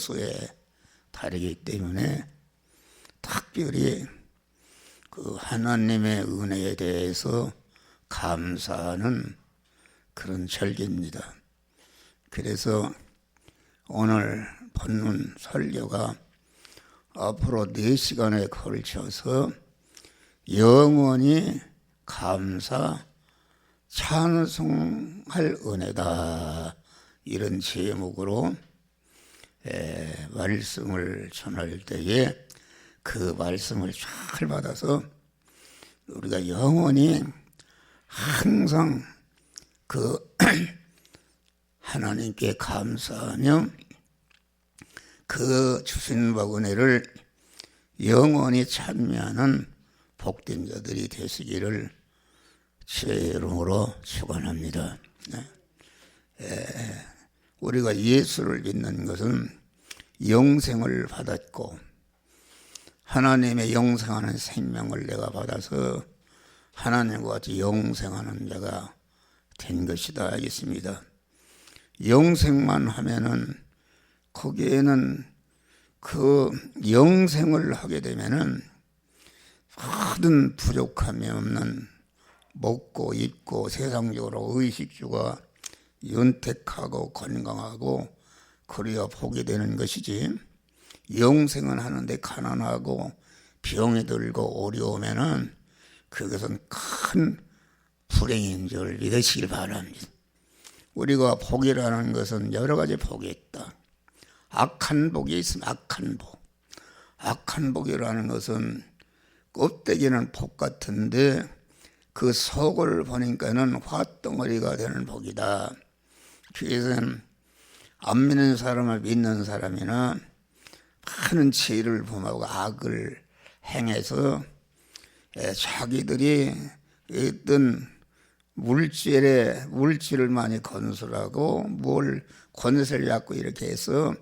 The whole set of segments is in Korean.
장소에 다르기 때문에 특별히 그 하나님의 은혜에 대해서 감사하는 그런 절기입니다. 그래서 오늘 본문 설교가 앞으로 4시간에 걸쳐서 영원히 감사 찬송할 은혜다, 이런 제목으로 말씀을 전할 때에 그 말씀을 잘 받아서 우리가 영원히 항상 그 하나님께 감사하며 그 주신 은혜를 영원히 찬미하는 복된 자들이 되시기를 주의 이름으로 축원합니다. 우리가 예수를 믿는 것은 영생을 받았고 하나님의 영생하는 생명을 내가 받아서 하나님과 같이 영생하는 자가 된 것이다 하겠습니다. 영생만 하면은 거기에는 그 영생을 하게 되면은 모든 부족함이 없는 먹고 입고 세상적으로 의식주가 윤택하고 건강하고 그래야 복이 되는 것이지, 영생은 하는데 가난하고 병이 들고 어려우면은 그것은 큰 불행인 줄 믿으시길 바랍니다. 우리가 복이라는 것은 여러 가지 복이 있다. 악한 복이 있으면 악한 복. 악한 복이라는 것은 껍데기는 복 같은데 그 속을 보니까는 화덩어리가 되는 복이다. 그래서 안 믿는 사람을 믿는 사람이나 많은 죄를 범하고 악을 행해서 자기들이 어떤 물질을 많이 건설하고 뭘 권세를 갖고 이렇게 해서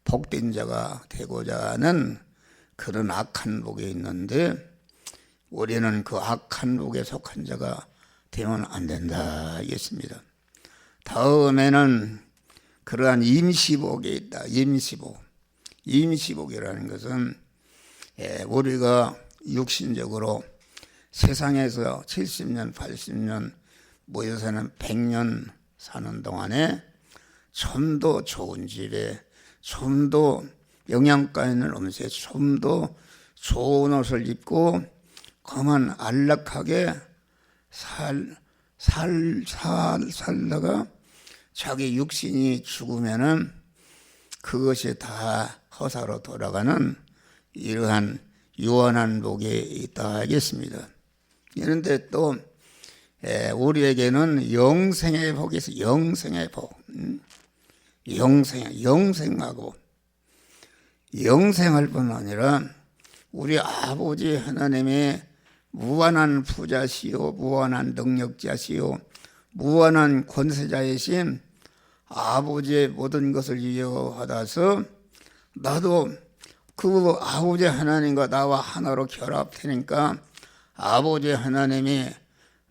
복된 자가 되고자 하는 그런 악한 복이 있는데, 우리는 그 악한 복에 속한 자가 되면 안 된다 하겠습니다. 다음에는 그러한 임시복이 있다. 임시복이라는 것은 우리가 육신적으로 세상에서 70년, 80년, 모여서는 100년 사는 동안에 좀 더 좋은 집에, 좀 더 영양가 있는 음식에, 좀 더 좋은 옷을 입고 그만 안락하게 살다가 자기 육신이 죽으면은 그것이 다 허사로 돌아가는 이러한 유한한 복이 있다 하겠습니다. 그런데 또 우리에게는 영생의 복이 있어요. 영생의 복. 영생하고 영생할 뿐 아니라 우리 아버지 하나님의 무한한 부자시요, 무한한 능력자시요, 무한한 권세자이신 아버지의 모든 것을 이어받아서 나도 그 아버지 하나님과 나와 하나로 결합되니까 아버지 하나님이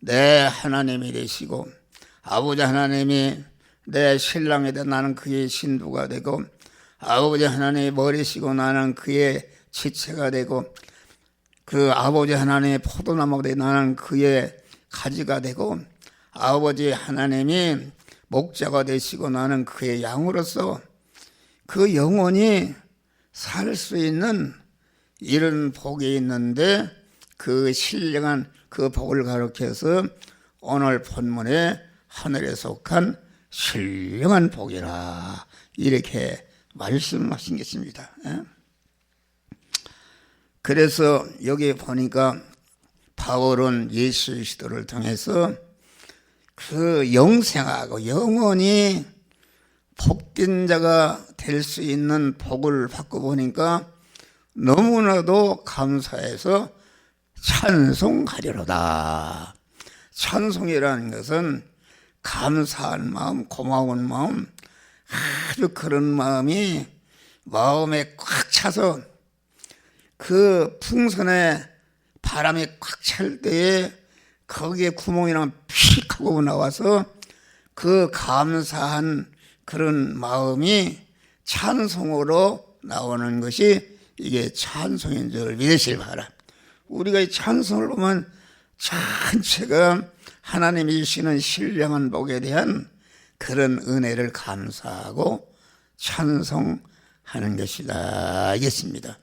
내 하나님이 되시고 아버지 하나님이 내 신랑이 되고 나는 그의 신부가 되고 아버지 하나님의 머리시고 나는 그의 지체가 되고 그 아버지 하나님의 포도나무가 되고 나는 그의 가지가 되고 아버지 하나님이 목자가 되시고 나는 그의 양으로서 그 영혼이 살 수 있는 이런 복이 있는데, 그 신령한 그 복을 가리켜서 오늘 본문에 하늘에 속한 신령한 복이라 이렇게 말씀하신 것입니다. 그래서 여기 보니까 바울은 예수 그리스도를 통해서 그 영생하고 영원히 복된 자가 될 수 있는 복을 받고 보니까 너무나도 감사해서 찬송하리로다. 찬송이라는 것은 감사한 마음, 고마운 마음, 아주 그런 마음이 마음에 꽉 차서 그 풍선에 바람이 꽉 찰 때에 거기에 구멍이랑 픽 하고 나와서 그 감사한 그런 마음이 찬송으로 나오는 것이 이게 찬송인 줄 믿으시기 바랍니다. 우리가 이 찬송을 보면 전체가 하나님이 주시는 신령한 복에 대한 그런 은혜를 감사하고 찬송하는 것이다 알겠습니다.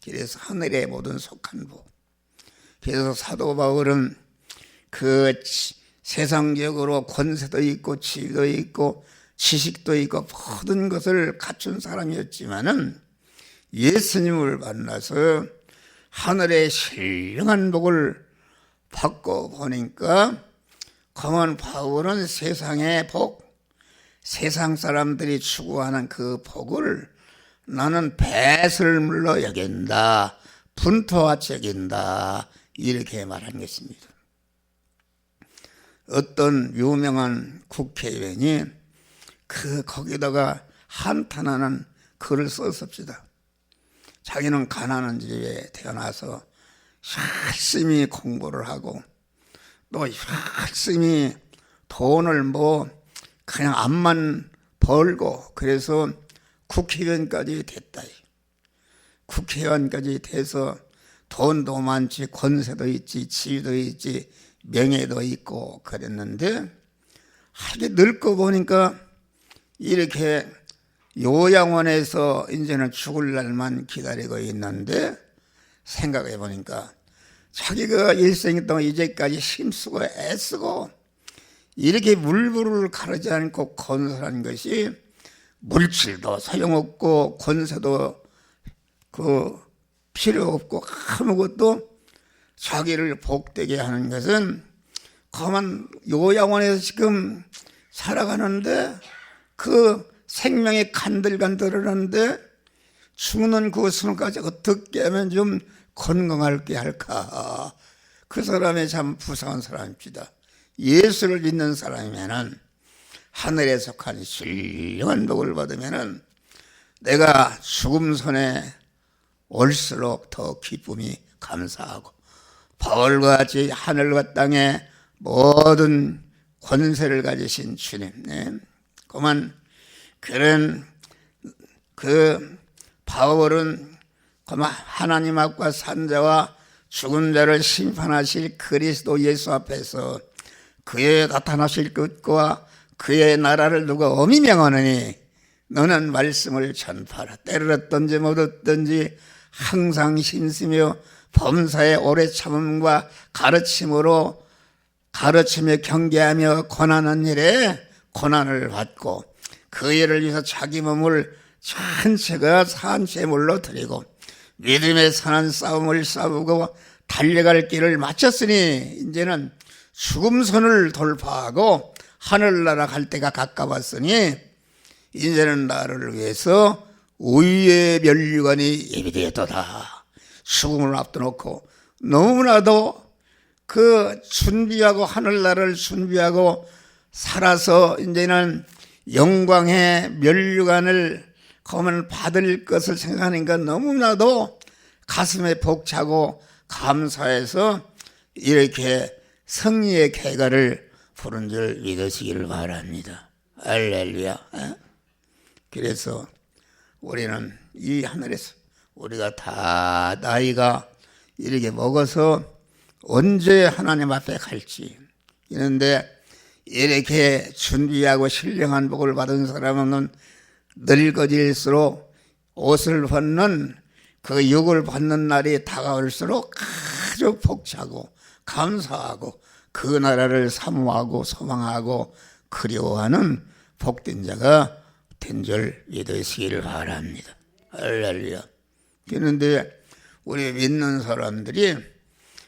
그래서 하늘의 모든 속한 복. 그래서 사도 바울은 그 세상적으로 권세도 있고 지위도 있고 지식도 있고 모든 것을 갖춘 사람이었지만은 예수님을 만나서 하늘의 신령한 복을 받고 보니까 그만 바울은 세상의 복, 세상 사람들이 추구하는 그 복을 나는 배설물로 여긴다, 분토와 여긴다 이렇게 말한 것입니다. 어떤 유명한 국회의원이 거기다가 한탄하는 글을 썼습니다. 자기는 가난한 집에 태어나서 열심히 공부를 하고 또 열심히 돈을 그냥 암만 벌고 그래서 국회의원까지 됐다. 국회의원까지 돼서 돈도 많지 권세도 있지 지위도 있지 명예도 있고 그랬는데 이렇게 늙고 보니까 이렇게 요양원에서 이제는 죽을 날만 기다리고 있는데 생각해 보니까 자기가 일생 동안 이제까지 힘쓰고 애쓰고 이렇게 물불을 가르지 않고 건설한 것이 물질도 소용없고 권세도 필요 없고 아무것도 자기를 복되게 하는 것은 그만 요양원에서 지금 살아가는데 그 생명이 간들간들하는데 죽는 그 순간까지 어떻게 하면 좀 건강하게 할까. 그 사람이 참 부상한 사람입니다. 예수를 믿는 사람이면은 하늘에 속한 신령한 복을 받으면은 내가 죽음 손에 올수록 더 기쁨이 감사하고 바울과 같이 하늘과 땅에 모든 권세를 가지신 주님, 그만 그런 바울은 그만 하나님 앞과 산자와 죽은 자를 심판하실 그리스도 예수 앞에서 그의 나타나실 것과 그의 나라를 누가 엄히 명하느니 너는 말씀을 전파하라. 때를 얻든지 못 얻든지 항상 힘쓰며 범사의 오래 참음과 가르침으로 가르치며 경계하며 권하는 일에 고난을 받고 그 일을 위해서 자기 몸을 전체가 산채물로 드리고 믿음의 선한 싸움을 싸우고 달려갈 길을 마쳤으니 이제는 죽음선을 돌파하고 하늘나라 갈 때가 가까웠으니 이제는 나를 위해서 의의 면류관이 예비되었도다. 죽음을 앞둬놓고 너무나도 준비하고 하늘나라를 준비하고 살아서 이제는 영광의 면류관을 그러면 받을 것을 생각하니까 너무나도 가슴에 벅차고 감사해서 이렇게 승리의 개가를 부른 줄 믿으시기를 바랍니다. 할렐루야. 그래서 우리는 이 하늘에서 우리가 다 나이가 이렇게 먹어서 언제 하나님 앞에 갈지 이런데 이렇게 준비하고 신령한 복을 받은 사람은 늙어질수록 옷을 벗는 그 육을 받는 날이 다가올수록 아주 벅차고 감사하고 그 나라를 사모하고 소망하고 그리워하는 복된 자가 된 줄 믿으시기를 바랍니다. 할렐루야. 그런데 우리 믿는 사람들이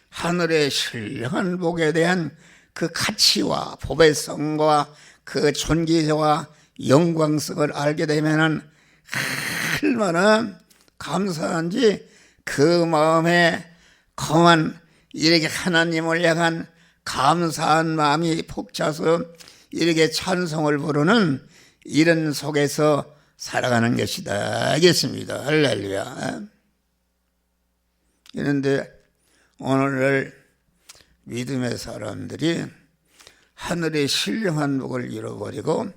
하늘의 신령한 복에 대한 그 가치와 보배성과 그 존귀와 영광성을 알게 되면은 얼마나 감사한지 그 마음에 그만 이렇게 하나님을 향한 감사한 마음이 벅차서 이렇게 찬송을 부르는 이런 속에서 살아가는 것이다 알겠습니다. 할렐루야. 그런데 오늘 믿음의 사람들이 하늘의 신령한 복을 잃어버리고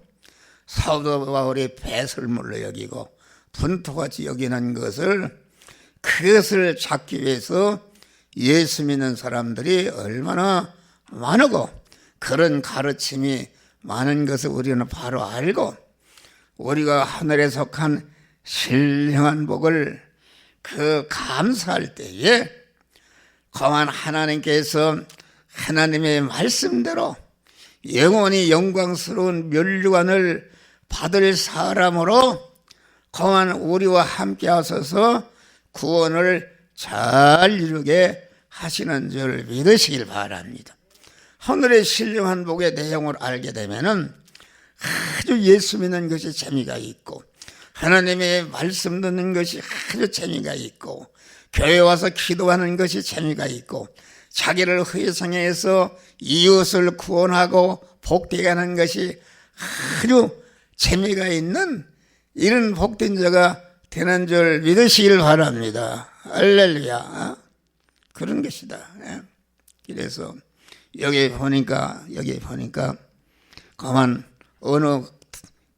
사도 바울이 배설물로 여기고 분토같이 여기는 것을, 그것을 잡기 위해서 예수 믿는 사람들이 얼마나 많고 그런 가르침이 많은 것을 우리는 바로 알고, 우리가 하늘에 속한 신령한 복을 감사할 때에 거만 하나님께서 하나님의 말씀대로 영원히 영광스러운 면류관을 받을 사람으로 거만 우리와 함께 하셔서 구원을 잘 이루게 하시는 줄 믿으시길 바랍니다. 하늘의 신령한 복의 내용을 알게 되면은 아주 예수 믿는 것이 재미가 있고, 하나님의 말씀 듣는 것이 아주 재미가 있고, 교회 와서 기도하는 것이 재미가 있고, 자기를 회성해서 이웃을 구원하고 복되게 하는 것이 아주 재미가 있는 이런 복된 자가 되는 줄 믿으시길 바랍니다. 할렐루야. 그런 것이다. 그래서 여기 보니까 가만 어느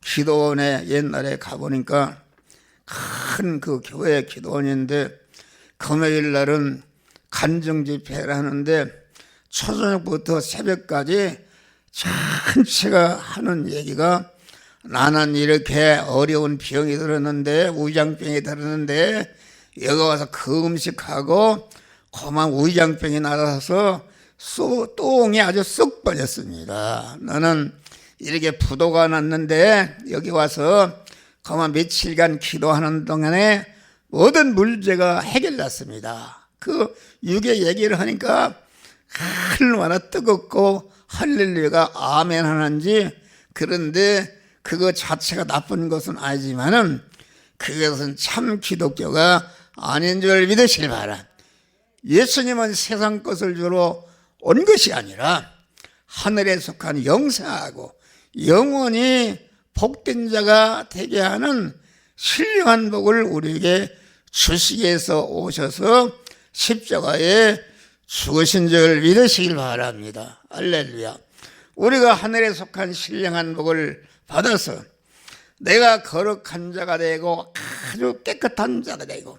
기도원에 옛날에 가보니까 큰 그 교회 기도원인데, 금요일 날은 간증 집회를 하는데 초저녁부터 새벽까지 전체가 하는 얘기가, 나는 이렇게 어려운 병이 들었는데, 위장병이 들었는데 여기 와서 그 음식하고 그만 위장병이 나서 똥이 아주 쏙 빠졌습니다. 나는 이렇게 부도가 났는데 여기 와서 그만 며칠간 기도하는 동안에 모든 문제가 해결났습니다. 그 육의 얘기를 하니까 얼마나 뜨겁고 할렐루야가 아멘 하는지. 그런데 그거 자체가 나쁜 것은 아니지만은 그것은 참 기독교가 아닌 줄 믿으시길 바라. 예수님은 세상 것을 주러 온 것이 아니라 하늘에 속한 영생하고 영원히 복된 자가 되게 하는 신령한 복을 우리에게 주시기 위해서 오셔서 십자가에 죽으신 줄 믿으시길 바랍니다. 할렐루야. 우리가 하늘에 속한 신령한 복을 받아서 내가 거룩한 자가 되고 아주 깨끗한 자가 되고,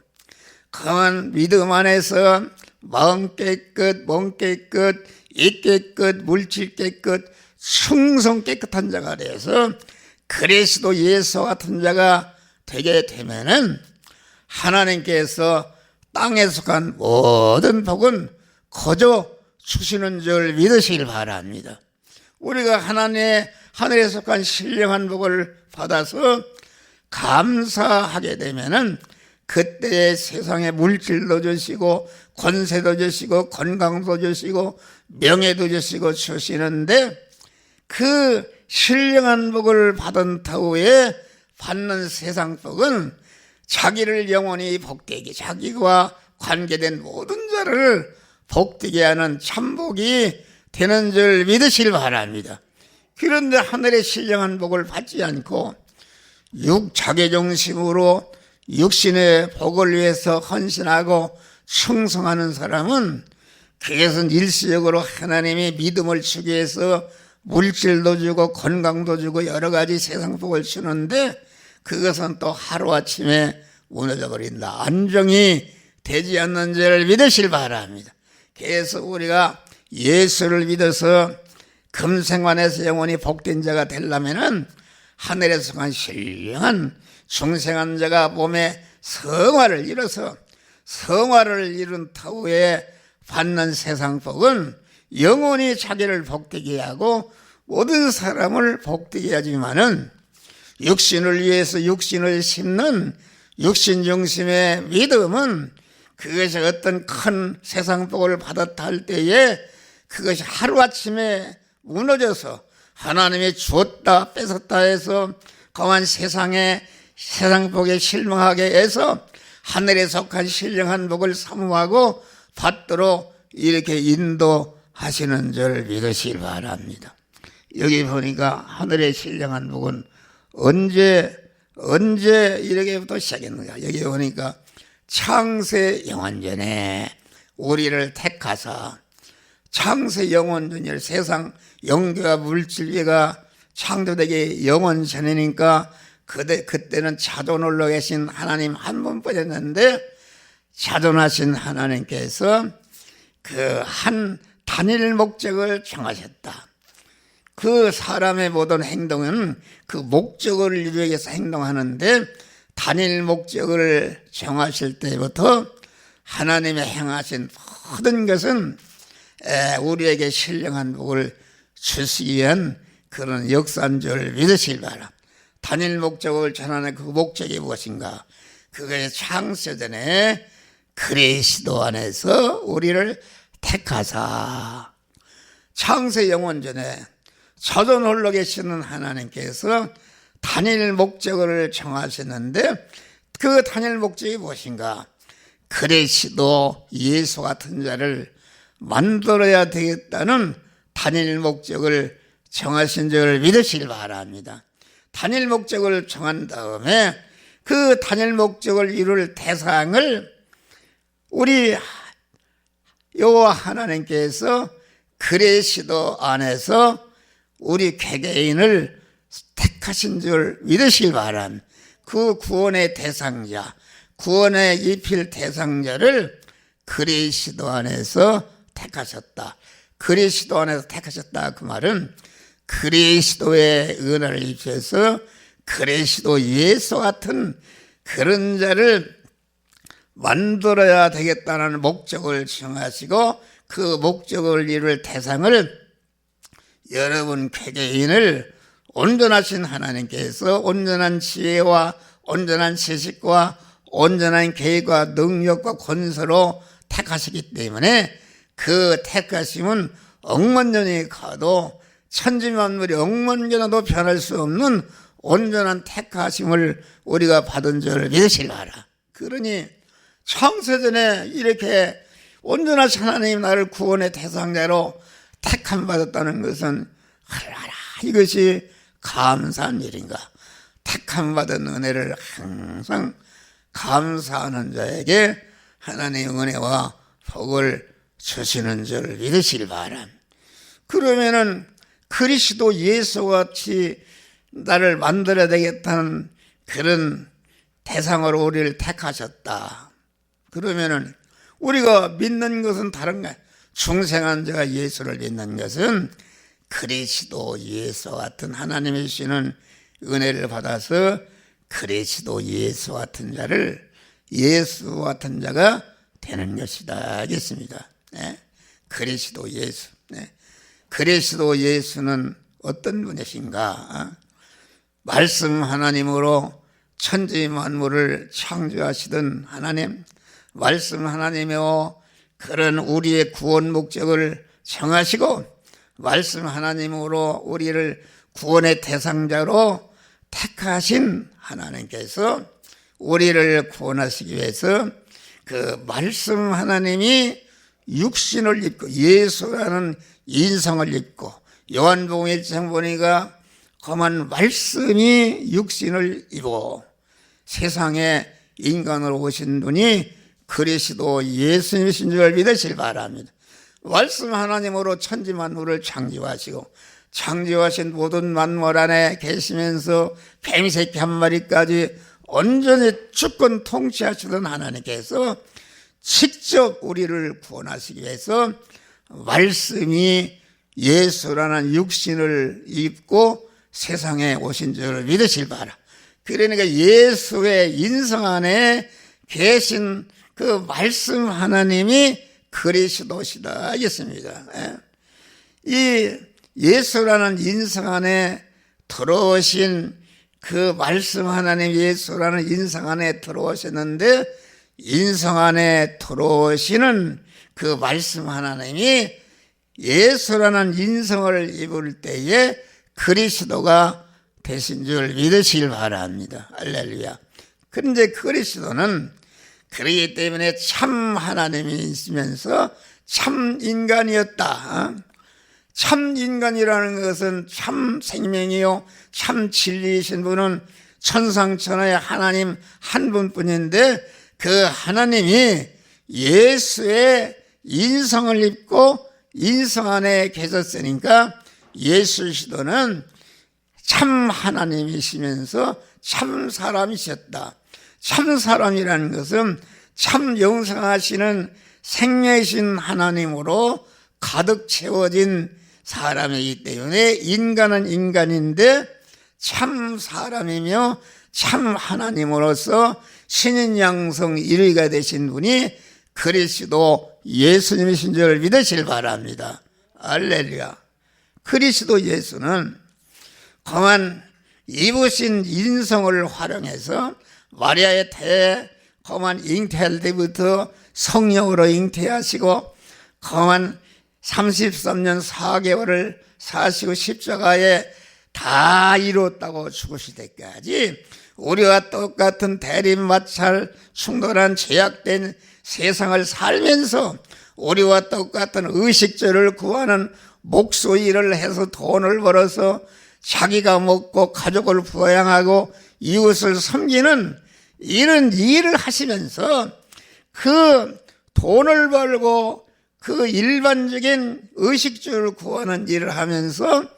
그만 믿음 안에서 마음 깨끗, 몸 깨끗, 이 깨끗, 물질 깨끗, 충성 깨끗한 자가 되어서 그리스도 예수 같은 자가 되게 되면은 하나님께서 땅에 속한 모든 복은 거저 주시는 줄 믿으시길 바랍니다. 우리가 하나님의 하늘에 속한 신령한 복을 받아서 감사하게 되면은 그때 세상에 물질도 주시고 권세도 주시고 건강도 주시고 명예도 주시고 주시는데, 그 신령한 복을 받은 터에 받는 세상 복은 자기를 영원히 복되게, 자기와 관계된 모든 자를 복되게 하는 참복이 되는 줄 믿으시길 바랍니다. 그런데 하늘의 신령한 복을 받지 않고 자기중심으로 육신의 복을 위해서 헌신하고 충성하는 사람은, 그것은 일시적으로 하나님이 믿음을 주기 위해서 물질도 주고 건강도 주고 여러 가지 세상 복을 주는데, 그것은 또 하루아침에 무너져 버린다. 안정이 되지 않는 줄을 믿으실 바랍니다. 그래서 우리가 예수를 믿어서 금생환에서 영원히 복된 자가 되려면은 하늘에서 간 신령한 중생한 자가 몸에 성화를 이뤄서 성화를 이룬 터에 받는 세상 복은 영원히 자기를 복되게 하고 모든 사람을 복되게 하지만은, 육신을 위해서 육신을 심는 육신 중심의 믿음은 그것이 어떤 큰 세상 복을 받았다 할 때에 그것이 하루아침에 무너져서 하나님이 주었다 뺏었다 해서 거한 세상에 세상 복에 실망하게 해서 하늘에 속한 신령한 복을 사모하고 받도록 이렇게 인도하시는 줄 믿으시길 바랍니다. 여기 보니까 하늘의 신령한 복은 언제 이렇게부터 시작했는가. 여기 보니까 창세 영원전에 우리를 택하사, 창세 영원전에 세상 영계와 물질계가 창조되기 영원 전이니까 그때는 자존홀로 계신 하나님 한 분뿐이었는데 자존하신 하나님께서 그 한 단일 목적을 정하셨다. 그 사람의 모든 행동은 그 목적을 이루기 위해서 행동하는데 단일 목적을 정하실 때부터 하나님의 행하신 모든 것은 우리에게 신령한 복을 주시기 위한 그런 역사인 줄 믿으시기 바랍니다. 단일 목적을 전하는 그 목적이 무엇인가? 그것이 창세전에 그리스도 안에서 우리를 택하사 창세 영원전에 자존홀로 계시는 하나님께서 단일 목적을 정하셨는데 그 단일 목적이 무엇인가? 그리스도 예수 같은 자를 만들어야 되겠다는 단일 목적을 정하신 줄 믿으시길 바랍니다. 단일 목적을 정한 다음에 그 단일 목적을 이룰 대상을 우리 여호와 하나님께서 그리스도 안에서 우리 개개인을 택하신 줄 믿으시길 바랍니다. 그 구원의 대상자, 구원의 입힐 대상자를 그리스도 안에서 택하셨다. 그리스도 안에서 택하셨다. 그 말은 그리스도의 은혜를 입혀서 그리스도 예수 같은 그런 자를 만들어야 되겠다는 목적을 정하시고 그 목적을 이룰 대상을 여러분 개개인을 온전하신 하나님께서 온전한 지혜와 온전한 지식과 온전한 계획과 능력과 권세로 택하시기 때문에 그 택하심은 억만년이 가도 천지만물이 억만년도 변할 수 없는 온전한 택하심을 우리가 받은 줄 믿으시기 바라. 그러니 창세전에 이렇게 온전하신 하나님 나를 구원의 대상자로 택함 받았다는 것은 얼마나 이것이 감사한 일인가. 택함 받은 은혜를 항상 감사하는 자에게 하나님의 은혜와 복을 주시는 줄 믿으시길 바랍니다. 그러면은 그리스도 예수같이 나를 만들어야 되겠다는 그런 대상으로 우리를 택하셨다. 그러면은 우리가 믿는 것은 다른가? 중생한 자가 예수를 믿는 것은 그리스도 예수 같은 하나님이 주시는 은혜를 받아서 그리스도 예수 같은 자를 예수 같은 자가 되는 것이다 하겠습니다. 네? 그리스도 예수. 네. 그리스도 예수는 어떤 분이신가? 말씀 하나님으로 천지 만물을 창조하시던 하나님, 말씀 하나님이요 그런 우리의 구원 목적을 정하시고 말씀 하나님으로 우리를 구원의 대상자로 택하신 하나님께서 우리를 구원하시기 위해서 그 말씀 하나님이 육신을 입고 예수라는 인성을 입고 요한복음 1장 보니까 험한 말씀이 육신을 입어 세상에 인간으로 오신 분이 그리스도 예수님이신 줄 믿으시길 바랍니다. 말씀 하나님으로 천지 만물을 창조하시고 창조하신 모든 만물 안에 계시면서 뱀새끼 한 마리까지 온전히 주권 통치하시던 하나님께서 직접 우리를 구원하시기 위해서 말씀이 예수라는 육신을 입고 세상에 오신 줄 믿으실 바라. 그러니까 예수의 인성 안에 계신 그 말씀 하나님이 그리스도시다 하겠습니다. 이 예수라는 인성 안에 들어오신 그 말씀 하나님 예수라는 인성 안에 들어오셨는데 인성 안에 들어오시는 그 말씀 하나님이 예수라는 인성을 입을 때에 그리스도가 되신 줄 믿으시길 바랍니다. 할렐루야. 그런데 그리스도는 그러기 때문에 참 하나님이 있으면서 참 인간이었다. 참 인간이라는 것은 참 생명이요 참 진리이신 분은 천상천하의 하나님 한 분뿐인데 그 하나님이 예수의 인성을 입고 인성 안에 계셨으니까 예수 시도는 참 하나님이시면서 참 사람이셨다. 참 사람이라는 것은 참 영생하시는 생명이신 하나님으로 가득 채워진 사람이기 때문에 인간은 인간인데 참 사람이며 참 하나님으로서 신인 양성 1위가 되신 분이 그리스도 예수님이신 줄 믿으시길 바랍니다. 할렐루야. 그리스도 예수는 거만 입으신 인성을 활용해서 마리아의 태에 거만 잉태할 때부터 성령으로 잉태하시고 거만 33년 4개월을 사시고 십자가에 다 이뤘다고 죽으실 때까지 우리와 똑같은 대립마찰 충돌한 제약된 세상을 살면서 우리와 똑같은 의식주를 구하는 목소리를 해서 돈을 벌어서 자기가 먹고 가족을 부양하고 이웃을 섬기는 이런 일을 하시면서 그 돈을 벌고 그 일반적인 의식주를 구하는 일을 하면서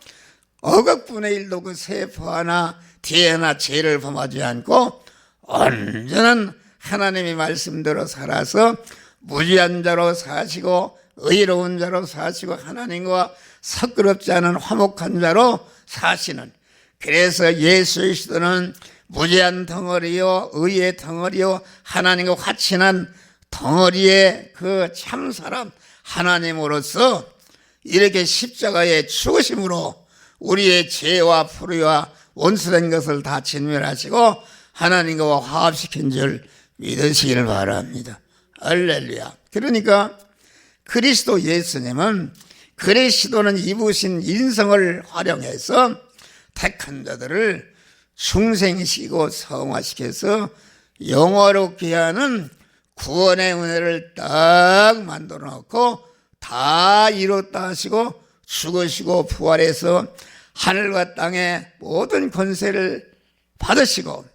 억억분의 일도 그 세포 하나 뒤에 하나 죄를 범하지 않고 온전한 하나님의 말씀대로 살아서 무지한 자로 사시고 의로운 자로 사시고 하나님과 섞그럽지 않은 화목한 자로 사시는, 그래서 예수 그리스도는 무지한 덩어리요 의의 덩어리요 하나님과 화친한 덩어리의 그 참사람 하나님으로서 이렇게 십자가에 죽으심으로 우리의 죄와 불의와 원수된 것을 다 진멸하시고 하나님과 화합시킨 줄 믿으시기를 바랍니다. 할렐루야. 그러니까 그리스도 예수님은 그리스도는 입으신 인성을 활용해서 택한 자들을 중생시키고 성화시켜서 영화롭게 하는 구원의 은혜를 딱 만들어 놓고 다 이뤘다 하시고 죽으시고 부활해서 하늘과 땅의 모든 권세를 받으시고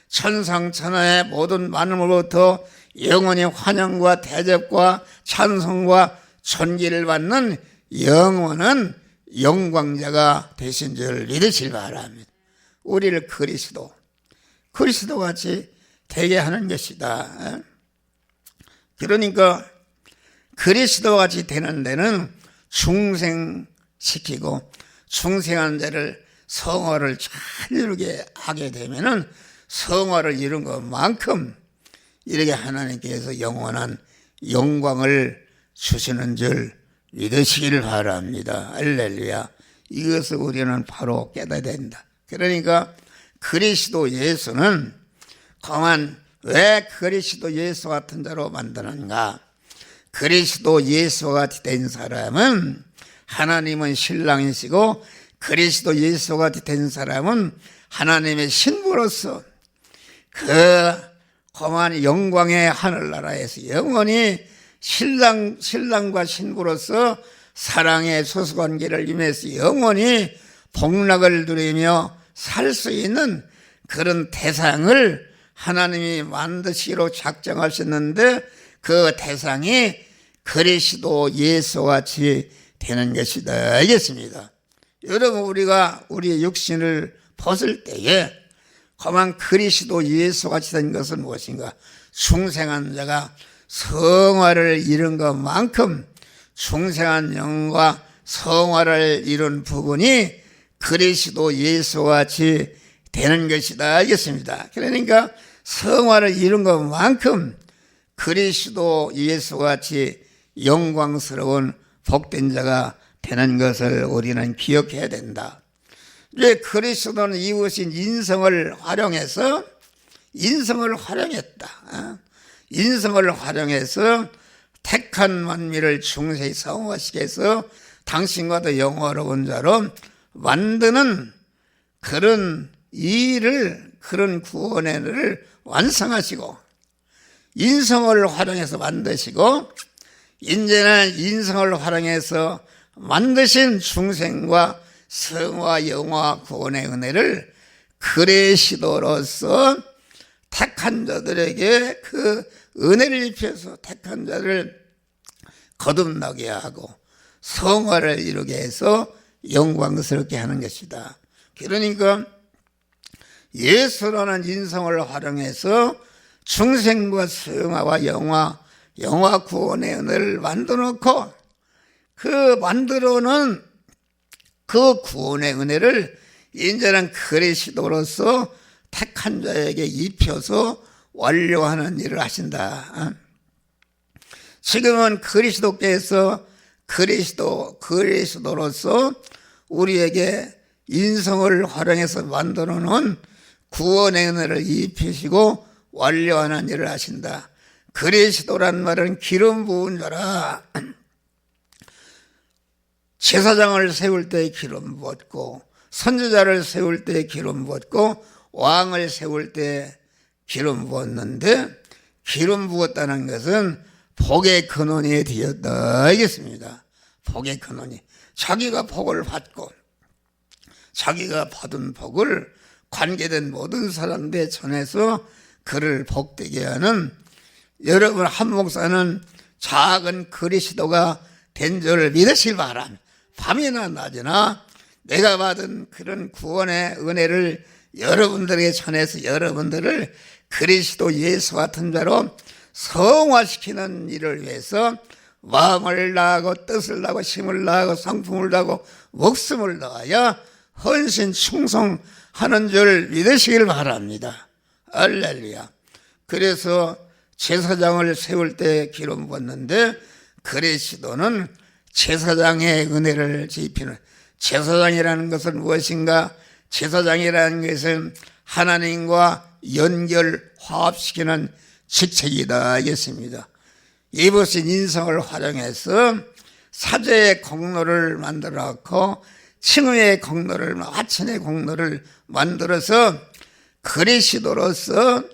천상천하의 모든 만물로부터 영원히 환영과 대접과 찬송과 존귀를 받는 영원한 영광자가 되신 줄 믿으시기 바랍니다. 우리를 그리스도 같이 되게 하는 것이다. 그러니까 그리스도 같이 되는 데는 중생시키고 중생한 자를 성화를 잘 이루게 하게 되면은 성화를 이룬 것만큼 이렇게 하나님께서 영원한 영광을 주시는 줄 믿으시기를 바랍니다. 할렐루야. 이것을 우리는 바로 깨달아야 된다. 그러니까 그리스도 예수는 그만 왜 그리스도 예수 같은 자로 만드는가? 그리스도 예수와 같이 된 사람은 하나님은 신랑이시고 그리스도 예수와 같이 된 사람은 하나님의 신부로서 그 험한 영광의 하늘나라에서 영원히 신랑과 신부로서 사랑의 소수관계를 임해서 영원히 복락을 누리며 살 수 있는 그런 대상을 하나님이 만드시기로 작정하셨는데 그 대상이 그리스도 예수같이 되는 것이다. 알겠습니다. 여러분, 우리가 우리의 육신을 벗을 때에 험한 그리스도 예수같이 된 것은 무엇인가? 중생한 자가 성화를 이룬 것만큼 중생한 영과 성화를 이룬 부분이 그리스도 예수같이 되는 것이다. 알겠습니다. 그러니까 성화를 이룬 것만큼 그리스도 예수같이 영광스러운 복된 자가 되는 것을 우리는 기억해야 된다. 이제 그리스도는 이으신 인성을 활용했다. 인성을 활용해서 택한 만민을 중생히 성화시켜서 당신과도 영화로운 자로 만드는 그런 일을, 그런 구원을 완성하시고 인성을 활용해서 만드시고 이제는 인성을 활용해서 만드신 중생과 성화, 영화, 구원의 은혜를 그리스도로서 택한 자들에게 그 은혜를 입혀서 택한 자를 거듭나게 하고 성화를 이루게 해서 영광스럽게 하는 것이다. 그러니까 예수라는 인성을 활용해서 중생과 수영화와 영화 구원의 은혜를 만들어 놓고 그 만들어놓은 그 구원의 은혜를 이제는 그리스도로서 택한 자에게 입혀서 완료하는 일을 하신다. 지금은 그리스도께서 그리스도로서 우리에게 인성을 활용해서 만들어 놓은 구원의 은혜를 입히시고 완료하는 일을 하신다. 그리스도란 말은 기름 부은 자라. 제사장을 세울 때 기름 부었고, 선지자를 세울 때 기름 부었고, 왕을 세울 때 기름 부었는데, 기름 부었다는 것은 복의 근원이 되었다 알겠습니다. 복의 근원이 자기가 복을 받고 자기가 받은 복을 관계된 모든 사람들에 전해서 그를 복되게 하는, 여러분 한 목사는 작은 그리스도가 된 줄 믿으시기 바랍니다. 밤이나 낮이나 내가 받은 그런 구원의 은혜를 여러분들에게 전해서 여러분들을 그리스도 예수 같은 자로 성화시키는 일을 위해서 마음을 다하고 뜻을 다하고 힘을 다하고 성품을 다하고 목숨을 다하여 헌신 충성하는 줄 믿으시길 바랍니다. 할렐루야. 그래서 제사장을 세울 때 기름 부었는데 그리스도는 제사장의 은혜를 입히는, 제사장이라는 것은 무엇인가? 제사장이라는 것은 하나님과 연결 화합시키는 직책이다 알겠습니다. 이보신 인성을 활용해서 사제의 공로를 만들어 놓고 칭의의 공로를, 화친의 공로를 만들어서 그리스도로서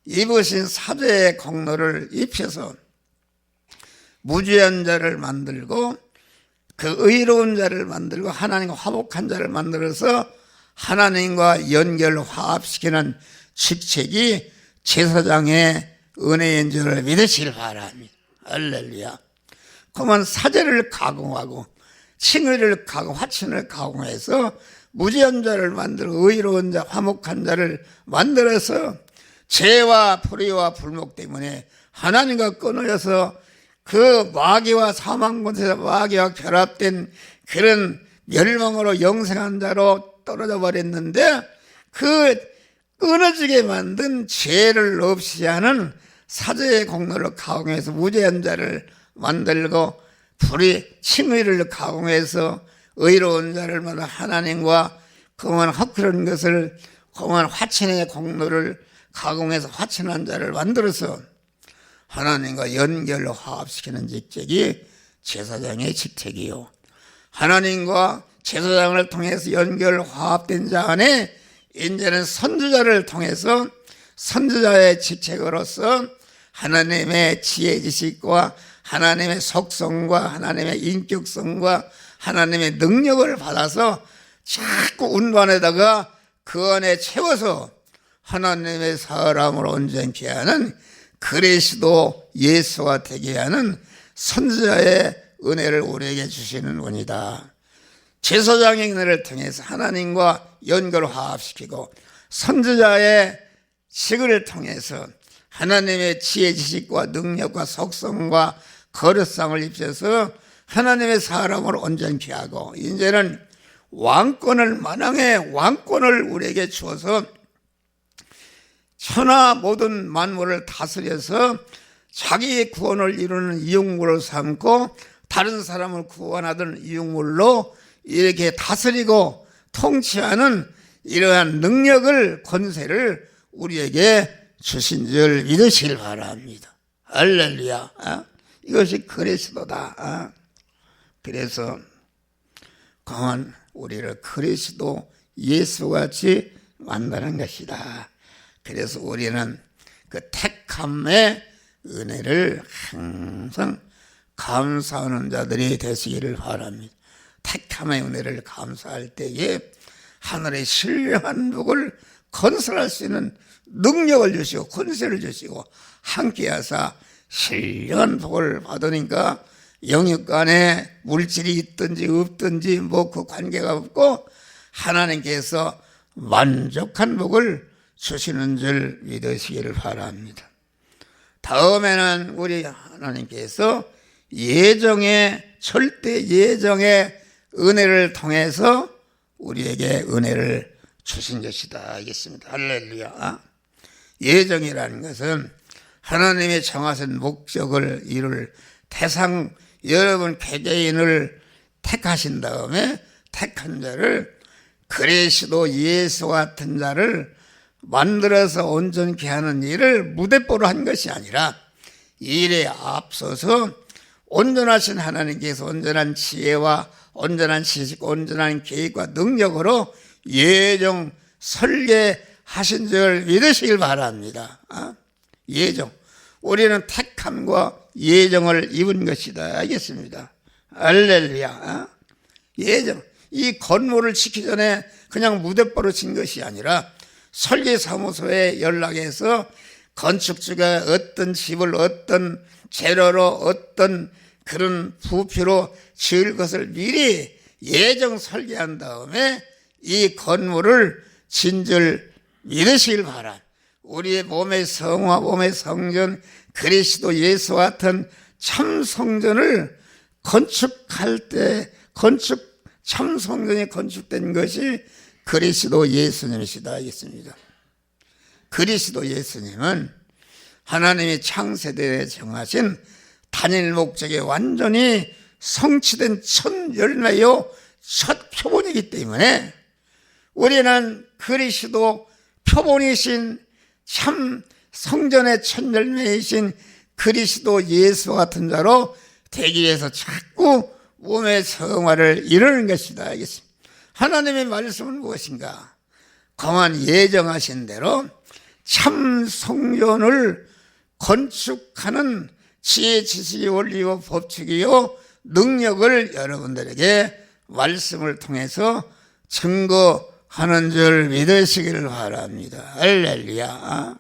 입으신 사제의 공로를 입혀서 무죄한 자를 만들고 그 의로운 자를 만들고 하나님과 화목한 자를 만들어서 하나님과 연결 화합시키는 직책이 제사장의 은혜인 줄을 믿으시길 바랍니다. 할렐루야. 그러면 사제를 가공하고 칭의를 가공, 화친을 가공해서 무죄한 자를 만들고 의로운 자, 화목한 자를 만들어서 죄와 불의와 불목 때문에 하나님과 끊어져서 그 마귀와 사망 권세와 마귀와 결합된 그런 멸망으로 영생한 자로 떨어져 버렸는데 그 끊어지게 만든 죄를 없이 하는 사제의 공로를 가공해서 무죄한 자를 만들고 불의 칭의를 가공해서 의로운 자를 만나 하나님과 그만 그런 것을 그만 화친의 공로를 가공해서 화친한 자를 만들어서 하나님과 연결 화합시키는 직책이 제사장의 직책이요, 하나님과 제사장을 통해서 연결 화합된 자 안에 이제는 선지자를 통해서 선지자의 직책으로서 하나님의 지혜 지식과 하나님의 속성과 하나님의 인격성과 하나님의 능력을 받아서 자꾸 운반에다가 그 안에 채워서 하나님의 사람을 온전케 하는 그리스도 예수가 되게 하는 선지자의 은혜를 우리에게 주시는 분이다. 제사장의 은혜를 통해서 하나님과 연결 화합시키고 선지자의 직을 통해서 하나님의 지혜 지식과 능력과 속성과 거룩성을 입혀서 하나님의 사람을 온전케 하고 이제는 왕권을, 만왕의 왕권을 우리에게 주어서 천하 모든 만물을 다스려서 자기의 구원을 이루는 이용물로 삼고 다른 사람을 구원하던 이용물로 이렇게 다스리고 통치하는 이러한 능력을, 권세를 우리에게 주신 줄 믿으시길 바랍니다. 할렐루야. 이것이 그리스도다. 그래서 강한 우리를 그리스도 예수같이 만드는 것이다. 그래서 우리는 그 택함의 은혜를 항상 감사하는 자들이 되시기를 바랍니다. 택함의 은혜를 감사할 때에 하늘의 신령한 복을 건설할 수 있는 능력을 주시고 권세를 주시고 함께하사 신령한 복을 받으니까 영역 간에 물질이 있든지 없든지 뭐 그 관계가 없고 하나님께서 만족한 복을 주시는 줄 믿으시기를 바랍니다. 다음에는 우리 하나님께서 절대 예정의 은혜를 통해서 우리에게 은혜를 주신 것이다 하겠습니다. 할렐루야. 예정이라는 것은 하나님의 정하신 목적을 이룰 대상, 여러분 개개인을 택하신 다음에 택한 자를, 그리스도 예수 같은 자를 만들어서 온전케 하는 일을 무대뽀로 한 것이 아니라 이 일에 앞서서 온전하신 하나님께서 온전한 지혜와 온전한 지식, 온전한 계획과 능력으로 예정 설계하신 줄 믿으시길 바랍니다. 예정, 우리는 택함과 예정을 입은 것이다 알겠습니다. 할렐루야. 예정, 이 건물을 짓기 전에 그냥 무대뽀로 진 것이 아니라 설계사무소에 연락해서 건축주가 어떤 집을 어떤 재료로 어떤 그런 부피로 지을 것을 미리 예정 설계한 다음에 이 건물을 진 줄 믿으시길 바랍니다. 우리의 몸의 성화, 몸의 성전, 그리스도 예수 같은 참 성전을 건축할 때 참 성전이 건축된 것이 그리스도 예수님이시다 하겠습니다. 그리스도 예수님은 하나님이 창세대에 정하신 단일 목적에 완전히 성취된 첫 열매요 첫 표본이기 때문에 우리는 그리스도 표본이신 참 성전의 첫 열매이신 그리스도 예수 같은 자로 되기 위해서 자꾸 몸의 성화를 이루는 것이다 알겠습니다. 하나님의 말씀은 무엇인가? 그만 예정하신 대로 참 성전을 건축하는 지혜, 지식이, 원리요 법칙이요 능력을 여러분들에게 말씀을 통해서 증거하는 줄 믿으시기를 바랍니다. 할렐루야.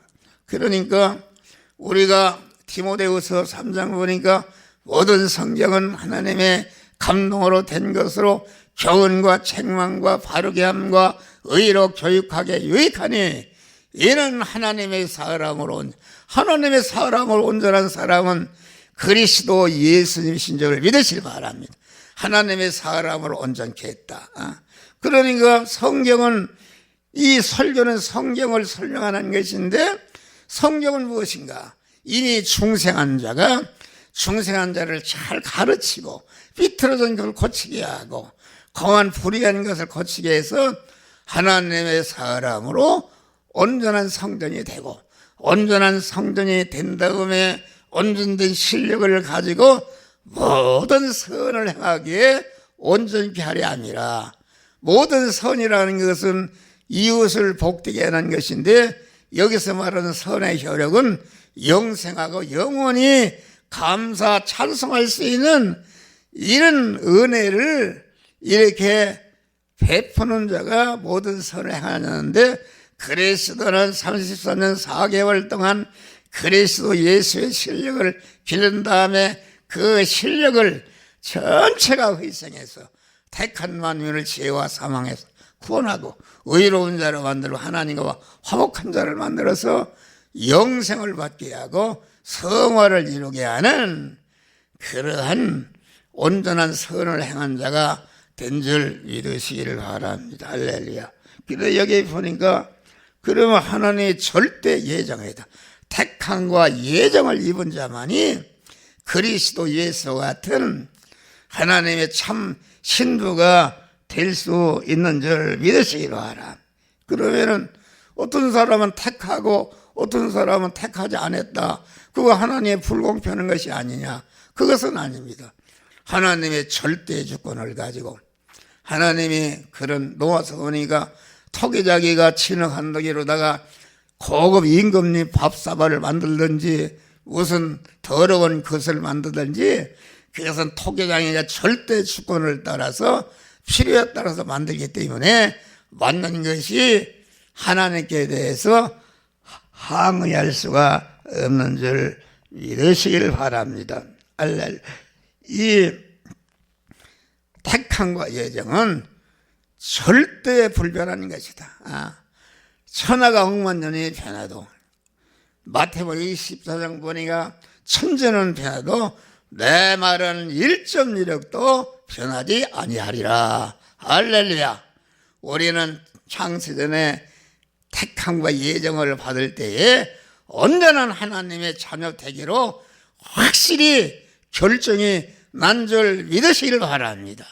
그러니까 우리가 디모데후서 3장 보니까 모든 성경은 하나님의 감동으로 된 것으로 교훈과 책망과 바르게 함과 의로 교육하게 유익하니 이는 하나님의 사람으로 온전한 사람은 그리스도 예수님이신 줄을 믿으시기 바랍니다. 하나님의 사람으로 온전케 했다. 그러니까 성경은, 이 설교는 성경을 설명하는 것인데 성경은 무엇인가? 이미 중생한 자를 잘 가르치고 삐뚤어진 것을 고치게 하고 거한 불의한 것을 고치게 해서 하나님의 사람으로 온전한 성전이 되고, 온전한 성전이 된 다음에 온전된 실력을 가지고 모든 선을 행하기에 온전케 하려 함이라. 모든 선이라는 것은 이웃을 복되게 하는 것인데 여기서 말하는 선의 효력은 영생하고 영원히 감사 찬송할 수 있는 이런 은혜를 이렇게 베푸는 자가 모든 선을 행하는데, 그리스도는 34년 4개월 동안 그리스도 예수의 실력을 기른 다음에 그 실력을 전체가 희생해서 택한 만민을 죄와 사망에서 구원하고 의로운 자로 만들고 하나님과 화목한 자를 만들어서 영생을 받게 하고 성화를 이루게 하는 그러한 온전한 선을 행한 자가 된 줄 믿으시기를 바랍니다. 할렐루야. 그래서 여기 보니까 그러면 하나님의 절대 예정이다. 택함과 예정을 입은 자만이 그리스도 예수 같은 하나님의 참 신부가 될 수 있는 줄 믿으시기를 바랍니다. 그러면은 어떤 사람은 택하고 어떤 사람은 택하지 않았다, 그거 하나님의 불공평한 것이 아니냐? 그것은 아닙니다. 하나님의 절대 주권을 가지고 하나님이 그런 노아서 보니까 토기자기가 진흙한더기로다가 고급 임금님 밥사발을 만들든지 무슨 더러운 것을 만들든지 그것은 토기장이가 절대 주권을 따라서 필요에 따라서 만들기 때문에 만든 것이 하나님께 대해서 항의할 수가 없는 줄 믿으시길 바랍니다. 이 택함과 예정은 절대 불변하는 것이다. 천하가 억만년이 변해도, 마태복음 24장 보니까 천재는 변해도 내 말은 1.1획도 변하지 아니하리라. 할렐루야. 우리는 창세전에 택함과 예정을 받을 때에 온전한 하나님의 자녀 되기로 확실히 결정이 난 줄 믿으시길 바랍니다.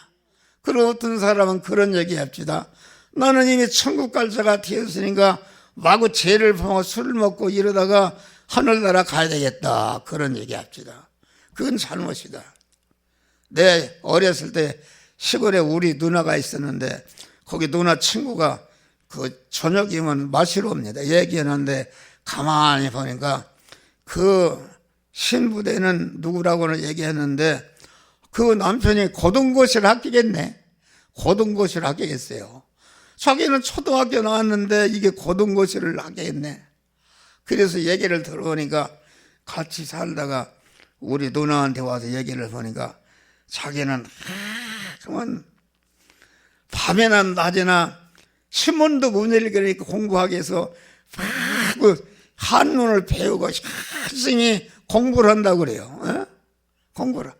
그리고 어떤 사람은 그런 얘기 합시다. 나는 이미 천국 갈 자가 되었으니까 마구 죄를 범하고 술을 먹고 이러다가 하늘나라 가야 되겠다. 그런 얘기 합시다. 그건 잘못이다. 내 어렸을 때 시골에 우리 누나가 있었는데 거기 누나 친구가 그 저녁이면 마시러 옵니다. 얘기하는데 가만히 보니까 그 신부대는 누구라고는 얘기했는데 그 남편이 고등고시를 합격했네. 고등고시를 합격했어요. 자기는 초등학교 나왔는데 이게 고등고시를 합격했네. 그래서 얘기를 들어보니까 같이 살다가 우리 누나한테 와서 얘기를 보니까 자기는 그만 밤에나 낮에나 신문도 못 읽으니까 공부하기 위해서 한문을 배우고 열심히 공부를 한다고 그래요. 공부를.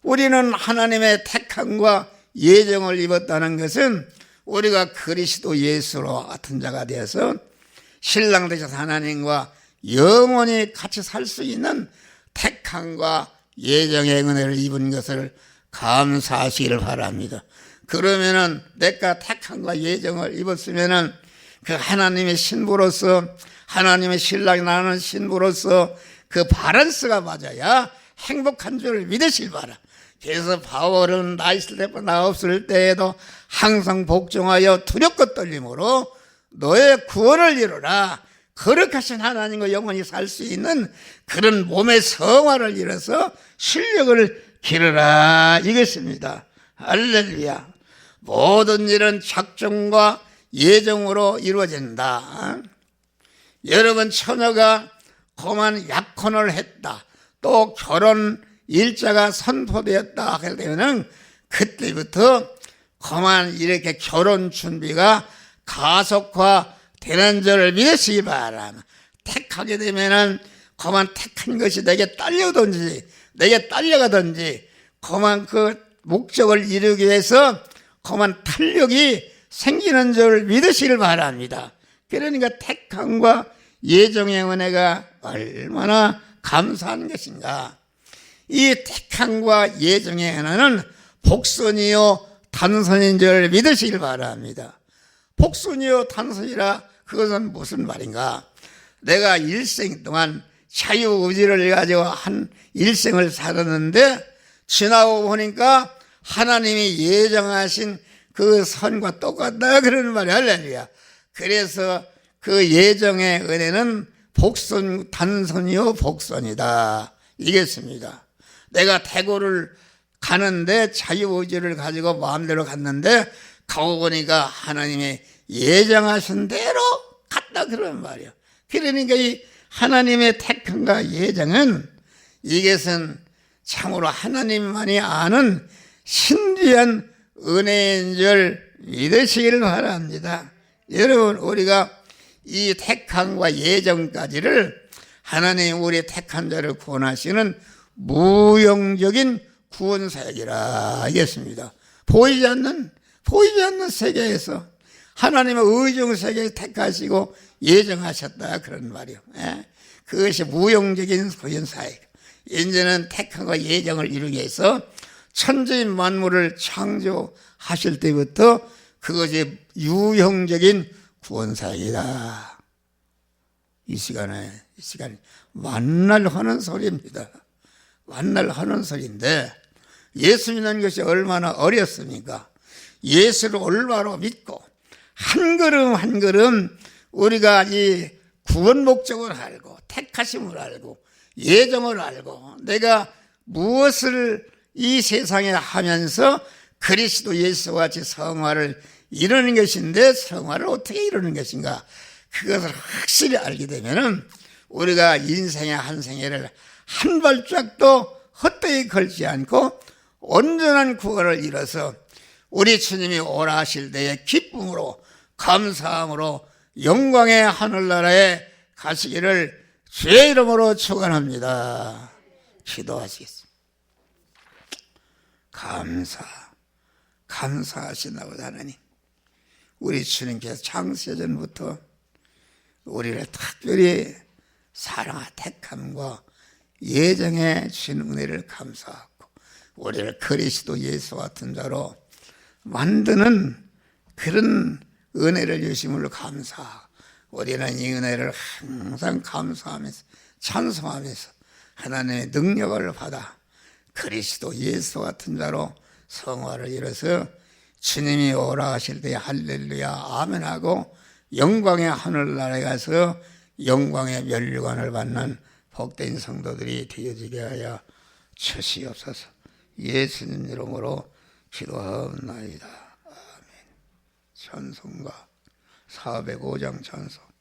우리는 하나님의 택함과 예정을 입었다는 것은 우리가 그리스도 예수로 같은 자가 되어서 신랑 되셔서 하나님과 영원히 같이 살 수 있는 택함과 예정의 은혜를 입은 것을 감사하시기를 바랍니다. 그러면은 내가 택함과 예정을 입었으면은 그 하나님의 신부로서, 하나님의 신랑이 나는 신부로서 그 바란스가 맞아야 행복한 줄 믿으실 바라. 그래서 바울은 나 있을 때도 나 없을 때에도 항상 복종하여 두렵고 떨림으로 너의 구원을 이루라. 거룩하신 하나님과 영원히 살 수 있는 그런 몸의 성화를 이뤄서 실력을 기르라 이것입니다. 할렐루야. 모든 일은 작정과 예정으로 이루어진다. 여러분 처녀가 그만 약혼을 했다. 또 결혼 일자가 선포되었다 할 때는 그때부터 그만 이렇게 결혼 준비가 가속화되는 줄을 믿으시기 바랍니다. 택하게 되면은 그만 택한 것이 내게 딸려오든지 내게 딸려가든지 그만 그 목적을 이루기 위해서 그만 탄력이 생기는 줄 믿으시길 바랍니다. 그러니까 택함과 예정의 은혜가 얼마나 감사한 것인가. 이 택함과 예정의 은혜는 복선이요 단선인 줄 믿으시길 바랍니다. 복선이요 단선이라 그것은 무슨 말인가. 내가 일생 동안 자유의지를 가지고 한 일생을 살았는데 지나고 보니까 하나님이 예정하신 그 선과 똑같다 그러는 말이 할렐루야. 그래서 그 예정의 은혜는 복선 단선이요 복선이다 이겠습니다. 내가 대구를 가는데 자유의지를 가지고 마음대로 갔는데 가고 보니까 하나님이 예정하신 대로 갔다 그러는 말이야. 그러니까 이 하나님의 택함과 예정은 이것은 참으로 하나님만이 아는 신비한 은혜인 줄 믿으시기를 바랍니다. 여러분 우리가 이 택함과 예정까지를 하나님 우리 택한 자를 구원하시는 무용적인 구원사역이라 하겠습니다. 보이지 않는 세계에서 하나님의 의정 세계에 택하시고 예정하셨다 그런 말이요. 그것이 무용적인 구원사역. 이제는 택함과 예정을 이루기 위해서 천지 만물을 창조하실 때부터 그것이 유형적인 구원사역이다. 이 시간에 만날 하는 소리입니다. 만날 하는 소리인데 예수 믿는 것이 얼마나 어렵습니까? 예수를 올바로 믿고 한 걸음 한 걸음 우리가 이 구원 목적을 알고 택하심을 알고 예정을 알고 내가 무엇을 이 세상에 하면서 그리스도 예수와 같이 성화를 이루는 것인데 성화를 어떻게 이루는 것인가 그것을 확실히 알게 되면은 우리가 인생의 한 생애를 한 발짝도 헛되이 걸지 않고 온전한 구원을 이뤄서 우리 주님이 오라 하실 때에 기쁨으로 감사함으로 영광의 하늘나라에 가시기를 주의 이름으로 축원합니다. 기도하시겠습니다. 감사하시나 보다. 하나님, 우리 주님께서 창세전부터 우리를 특별히 사랑하 택함과 예정해 주신 은혜를 감사하고 우리를 그리스도 예수 같은 자로 만드는 그런 은혜를 주심을 감사하고 우리는 이 은혜를 항상 감사하면서 찬송하면서 하나님의 능력을 받아 그리스도 예수 같은 자로 성화를 이뤄서 주님이 오라 하실 때 할렐루야 아멘하고 영광의 하늘나라에 가서 영광의 면류관을 받는 복된 성도들이 되어지게 하여 주시옵소서. 예수님 이름으로 기도하옵나이다. 아멘. 찬송가 405장 찬송.